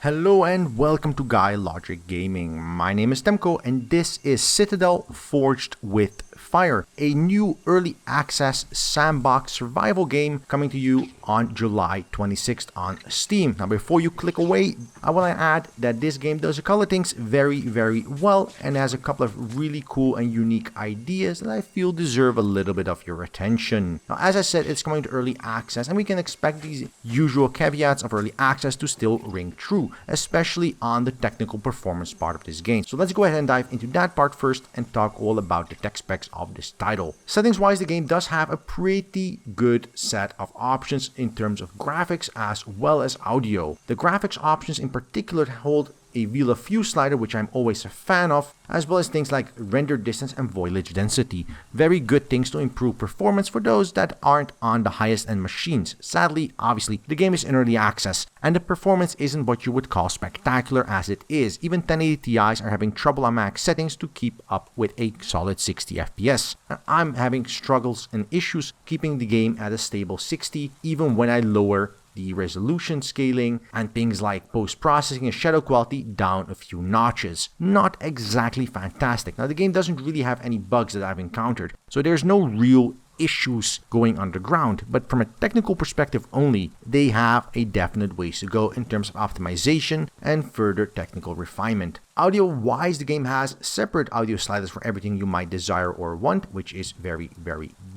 Hello and welcome to GuyLogicGaming. My name is Temko and this is Citadel Forged with Fire, a new early access sandbox survival game coming to you on July 26th on Steam. Now before you click away, I want to add that this game does a couple of things very well and has a couple of really cool and unique ideas that I feel deserve a little bit of your attention. Now as I said, it's coming to early access and we can expect these usual caveats of early access to still ring true, especially on the technical performance part of this game. So let's go ahead and dive into that part first and talk all about the tech specs of this title. Settings wise, the game does have a pretty good set of options in terms of graphics as well as audio. The graphics options in particular hold a Wheel of View slider, which I'm always a fan of, as well as things like render distance and foliage density. Very good things to improve performance for those that aren't on the highest end machines. Sadly, obviously, the game is in early access, and the performance isn't what you would call spectacular as it is. Even 1080 Ti's are having trouble on max settings to keep up with a solid 60 FPS. And I'm having struggles and issues keeping the game at a stable 60, even when I lower the resolution scaling and things like post-processing and shadow quality down a few notches. Not exactly fantastic. Now the game doesn't really have any bugs that I've encountered, so there's no real issues going underground, but from a technical perspective only, they have a definite ways to go in terms of optimization and further technical refinement. Audio wise, the game has separate audio sliders for everything you might desire or want, which is very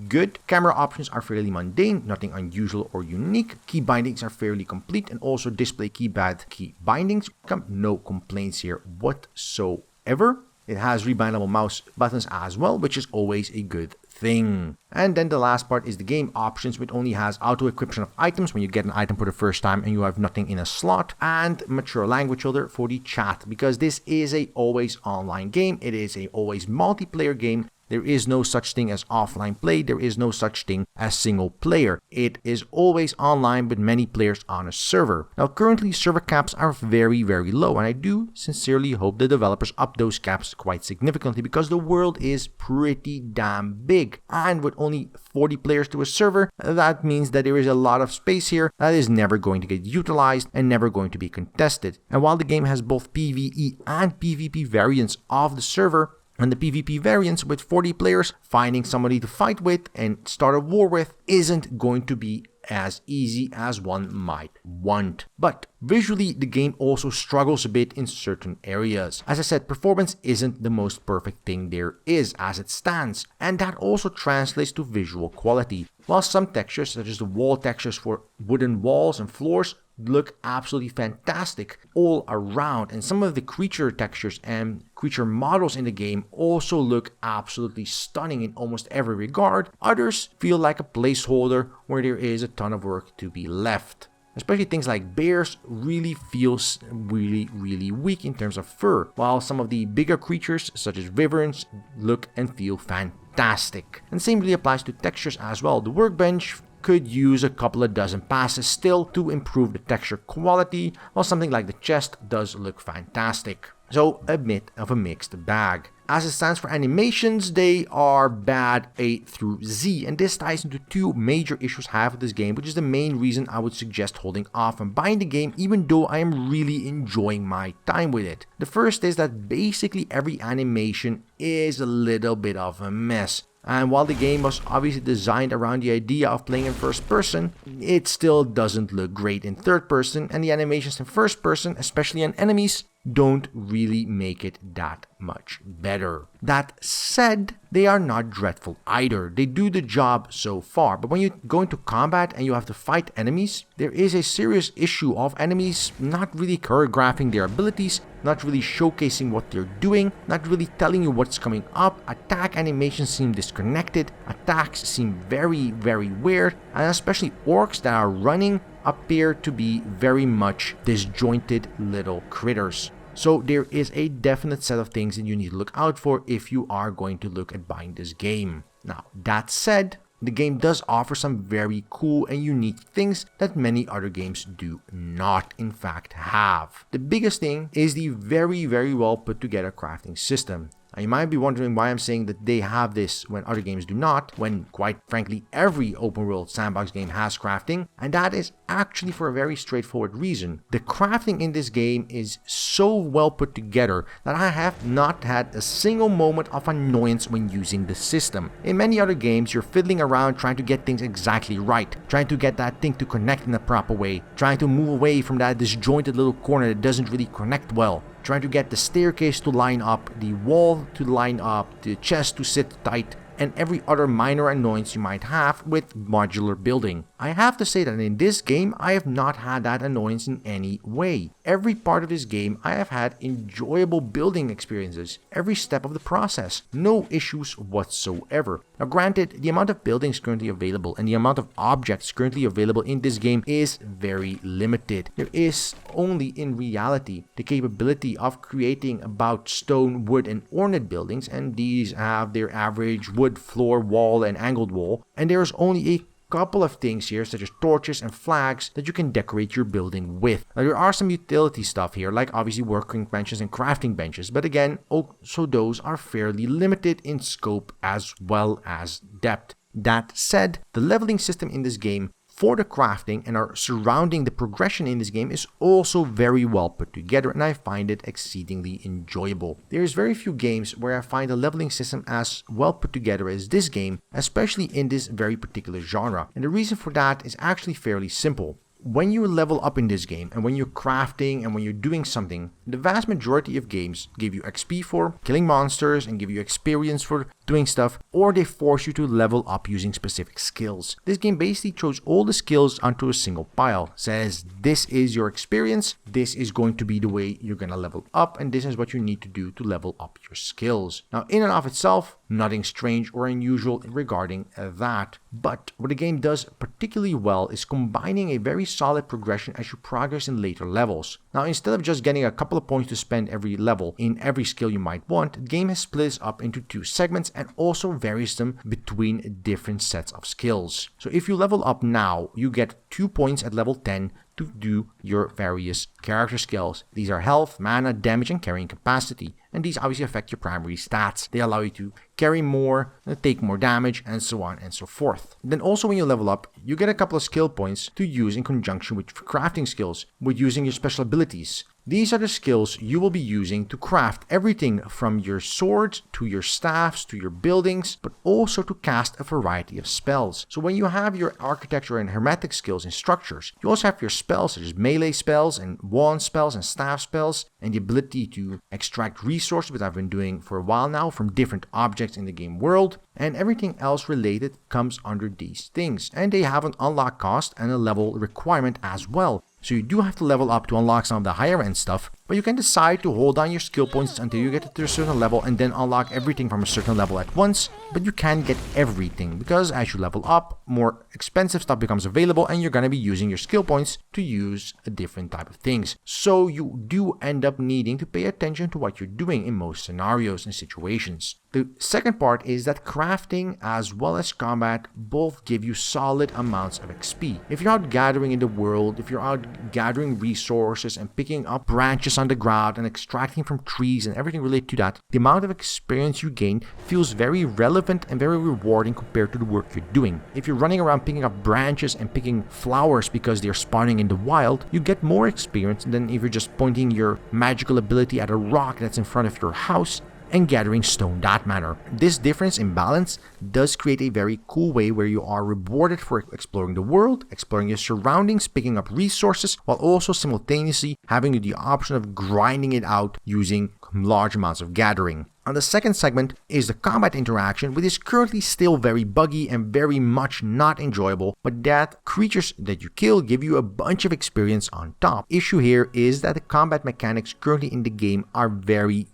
good. Camera options are fairly mundane, nothing unusual or unique. Key bindings are fairly complete, and also display keypad key bindings. No complaints here whatsoever. It has rebindable mouse buttons as well, which is always a good thing. And then the last part is the game options, which only has auto equipment of items when you get an item for the first time and you have nothing in a slot, and mature language filter for the chat, because this is a always online game. It is a always multiplayer game. There is no such thing as offline play. There is no such thing as single player. It is always online with many players on a server. Now currently server caps are very low, and I do sincerely hope the developers up those caps quite significantly, because the world is pretty damn big, and with only 40 players to a server, that means that there is a lot of space here that is never going to get utilized and never going to be contested. And while the game has both PvE and PvP variants of the server, and the PvP variants with 40 players, finding somebody to fight with and start a war with isn't going to be as easy as one might want. But visually, the game also struggles a bit in certain areas. As I said, performance isn't the most perfect thing there is as it stands, and that also translates to visual quality. While some textures, such as the wall textures for wooden walls and floors, look absolutely fantastic all around, and some of the creature textures and creature models in the game also look absolutely stunning in almost every regard, others feel like a placeholder where there is a ton of work to be left. Especially things like bears really feels really weak in terms of fur, while some of the bigger creatures such as wyverns look and feel fantastic. And same really applies to textures as well. The workbench could use a couple of dozen passes still to improve the texture quality, while something like the chest does look fantastic. So a bit of a mixed bag. As it stands for animations, they are bad A through Z, and this ties into two major issues I have with this game, which is the main reason I would suggest holding off from buying the game, even though I am really enjoying my time with it. The first is that basically every animation is a little bit of a mess. And while the game was obviously designed around the idea of playing in first person, it still doesn't look great in third person, and the animations in first person, especially on enemies, don't really make it that much better. That said, they are not dreadful either. They do the job so far, but when you go into combat and you have to fight enemies, there is a serious issue of enemies not really choreographing their abilities, not really showcasing what they're doing, not really telling you what's coming up. Attack animations seem disconnected, attacks seem very weird, and especially orcs that are running appear to be very much disjointed little critters. So there is a definite set of things that you need to look out for if you are going to look at buying this game. Now, that said, the game does offer some very cool and unique things that many other games do not in fact have. The biggest thing is the very well put together crafting system. Now, you might be wondering why I'm saying that they have this when other games do not, when quite frankly every open world sandbox game has crafting, and that is actually for a very straightforward reason. The crafting in this game is so well put together that I have not had a single moment of annoyance when using the system. In many other games, you're fiddling around trying to get things exactly right, trying to get that thing to connect in a proper way, trying to move away from that disjointed little corner that doesn't really connect well, trying to get the staircase to line up, the wall to line up, the chest to sit tight, and every other minor annoyance you might have with modular building. I have to say that in this game, I have not had that annoyance in any way. Every part of this game, I have had enjoyable building experiences, every step of the process, no issues whatsoever. Now granted, the amount of buildings currently available and the amount of objects currently available in this game is very limited. There is only in reality the capability of creating about stone, wood, and ornate buildings, and these have their average wood floor, wall, and angled wall, and there is only a couple of things here such as torches and flags that you can decorate your building with. Now there are some utility stuff here like obviously working benches and crafting benches, but again also those are fairly limited in scope as well as depth. That said, the leveling system in this game for the crafting and our surrounding the progression in this game is also very well put together, and I find it exceedingly enjoyable. There's very few games where I find the leveling system as well put together as this game, especially in this very particular genre, and the reason for that is actually fairly simple. When you level up in this game and when you're crafting and when you're doing something, the vast majority of games give you XP for killing monsters and give you experience for doing stuff, or they force you to level up using specific skills. This game basically throws all the skills onto a single pile, says this is your experience, this is going to be the way you're gonna level up, and this is what you need to do to level up your skills. Now in and of itself, nothing strange or unusual regarding that, but what the game does particularly well is combining a very solid progression as you progress in later levels. Now instead of just getting a couple of points to spend every level in every skill you might want, the game has split this up into two segments and also varies them between different sets of skills. So if you level up now, you get 2 points at level 10 to do your various character skills. These are health, mana, damage, and carrying capacity. And these obviously affect your primary stats. They allow you to carry more, take more damage, and so on and so forth. Then also when you level up, you get a couple of skill points to use in conjunction with crafting skills, with using your special abilities. These are the skills you will be using to craft everything from your swords to your staffs to your buildings, but also to cast a variety of spells. So when you have your architecture and hermetic skills and structures, you also have your spells such as melee spells and wand spells and staff spells, and the ability to extract resources, which I've been doing for a while now, from different objects in the game world, and everything else related comes under these things. And they have an unlock cost and a level requirement as well. So you do have to level up to unlock some of the higher end stuff, but you can decide to hold on your skill points until you get to a certain level and then unlock everything from a certain level at once, but you can't get everything because as you level up, more expensive stuff becomes available and you're going to be using your skill points to use a different type of things. So you do end up needing to pay attention to what you're doing in most scenarios and situations. The second part is that crafting as well as combat both give you solid amounts of XP. If you're out gathering in the world, if you're out gathering resources and picking up branches on the ground and extracting from trees and everything related to that, the amount of experience you gain feels very relevant and very rewarding compared to the work you're doing. If you're running around picking up branches and picking flowers because they're spawning in the wild, you get more experience than if you're just pointing your magical ability at a rock that's in front of your house and gathering stone that manner. This difference in balance does create a very cool way where you are rewarded for exploring the world, exploring your surroundings, picking up resources, while also simultaneously having the option of grinding it out using large amounts of gathering. On the second segment is the combat interaction, which is currently still very buggy and very much not enjoyable, but that creatures that you kill give you a bunch of experience on top. Issue here is that the combat mechanics currently in the game are very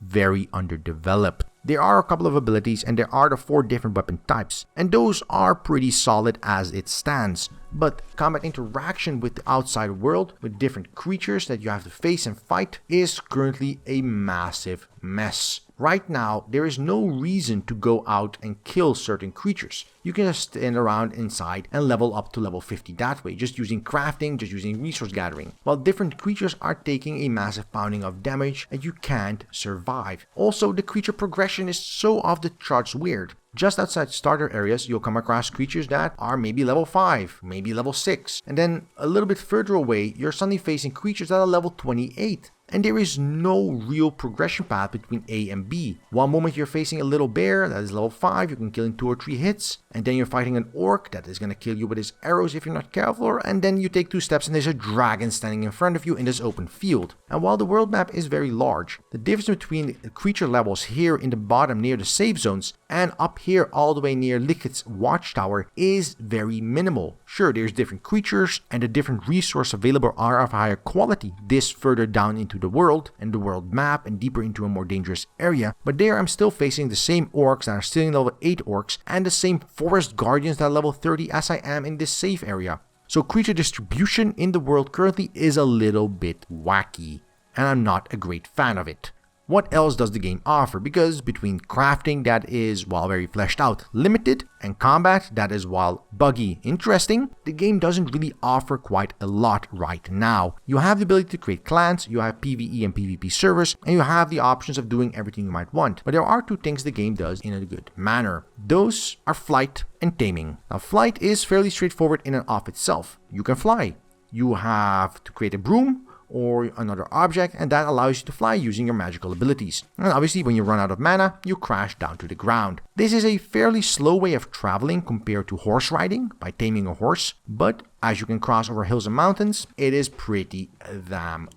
underdeveloped. There are a couple of abilities and there are the 4 different weapon types, and those are pretty solid as it stands. but combat interaction with the outside world, with different creatures that you have to face and fight, is currently a massive mess. Right now, there is no reason to go out and kill certain creatures. You can just stand around inside and level up to level 50 that way, just using crafting, just using resource gathering, while different creatures are taking a massive pounding of damage and you can't survive. Also, the creature progression is so off the charts weird. Just outside starter areas, you'll come across creatures that are maybe level 5, maybe level 6, and then a little bit further away, you're suddenly facing creatures that are level 28. And there is no real progression path between A and B. One moment you're facing a little bear that is level 5, you can kill in 2 or 3 hits, and then you're fighting an orc that is going to kill you with his arrows if you're not careful, and then you take 2 steps and there's a dragon standing in front of you in this open field. And while the world map is very large, the difference between the creature levels here in the bottom near the safe zones and up here all the way near Licket's watchtower is very minimal. Sure, there's different creatures and the different resources available are of higher quality this further down into the world and the world map and deeper into a more dangerous area, but there I'm still facing the same orcs that are still in level 8 orcs and the same forest guardians that are level 30 as I am in this safe area. So creature distribution in the world currently is a little bit wacky, and I'm not a great fan of it. What else does the game offer? Because between crafting that is, while very fleshed out, limited, and combat that is, while buggy, interesting, the game doesn't really offer quite a lot right now. You have the ability to create clans, you have PvE and PvP servers, and you have the options of doing everything you might want. But there are 2 things the game does in a good manner. Those are flight and taming. Now flight is fairly straightforward in and of itself. You can fly. You have to create a broom or another object, and that allows you to fly using your magical abilities. And obviously when you run out of mana, you crash down to the ground. This is a fairly slow way of traveling compared to horse riding by taming a horse, but as you can cross over hills and mountains, it is pretty damn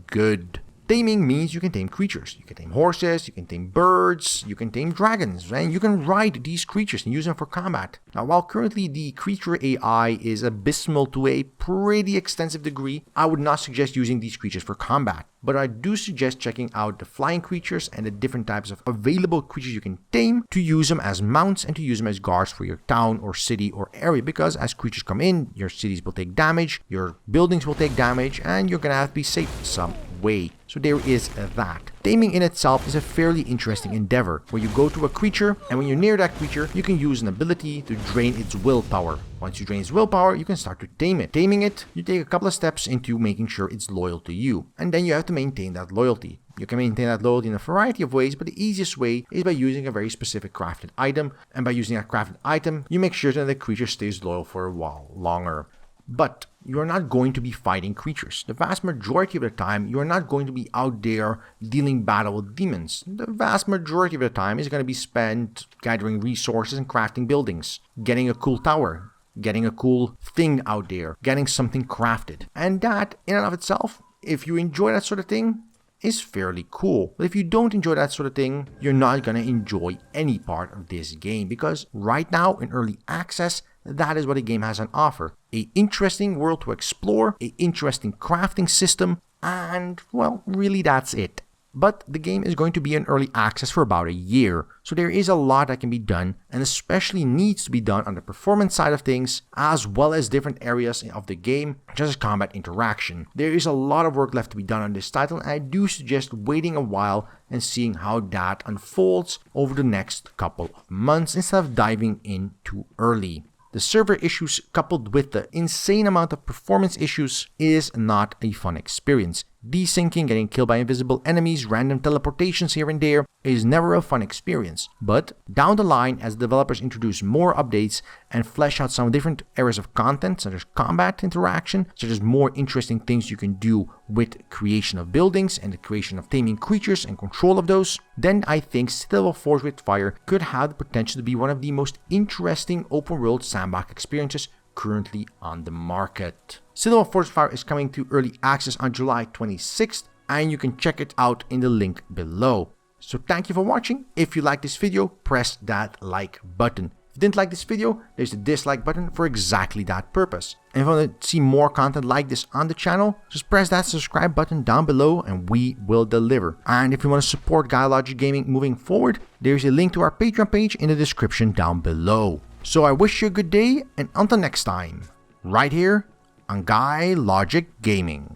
good. Taming means you can tame creatures. You can tame horses, you can tame birds, you can tame dragons, and you can ride these creatures and use them for combat. Now, while currently the creature AI is abysmal to a pretty extensive degree, I would not suggest using these creatures for combat. But I do suggest checking out the flying creatures and the different types of available creatures you can tame to use them as mounts and to use them as guards for your town or city or area, because as creatures come in, your cities will take damage, your buildings will take damage, and you're gonna have to be safe some way. So there is that. Taming in itself is a fairly interesting endeavor, where you go to a creature, and when you're near that creature, you can use an ability to drain its willpower. Once you drain its willpower, you can start to tame it. Taming it, you take a couple of steps into making sure it's loyal to you, and then you have to maintain that loyalty. You can maintain that loyalty in a variety of ways, but the easiest way is by using a very specific crafted item, and by using that crafted item, you make sure that the creature stays loyal for a while longer. But you are not going to be fighting creatures. The vast majority of the time, you are not going to be out there dealing battle with demons. The vast majority of the time is going to be spent gathering resources and crafting buildings, getting a cool tower, getting a cool thing out there, getting something crafted. And that, in and of itself, if you enjoy that sort of thing, is fairly cool. But if you don't enjoy that sort of thing, you're not going to enjoy any part of this game, because right now in early access, that is what the game has on offer. An interesting world to explore, an interesting crafting system, and well, really that's it. But the game is going to be in early access for about a year, so there is a lot that can be done, and especially needs to be done on the performance side of things, as well as different areas of the game, such as combat interaction. There is a lot of work left to be done on this title, and I do suggest waiting a while and seeing how that unfolds over the next couple of months instead of diving in too early. The server issues coupled with the insane amount of performance issues is not a fun experience. Desyncing, getting killed by invisible enemies, random teleportations here and there is never a fun experience. But down the line, as developers introduce more updates and flesh out some different areas of content, such as combat interaction, such as more interesting things you can do with creation of buildings and the creation of taming creatures and control of those, then I think Citadel Forged with Fire could have the potential to be one of the most interesting open world sandbox experiences currently on the market. Citadel Forged with Fire is coming to early access on July 26th, and you can check it out in the link below. So thank you for watching. If you like this video, press that like button. If you didn't like this video, there's the dislike button for exactly that purpose. And if you want to see more content like this on the channel, just press that subscribe button down below and we will deliver. And if you want to support GuyLogicGaming moving forward, there's a link to our Patreon page in the description down below. So I wish you a good day, and until next time, right here on GuyLogicGaming.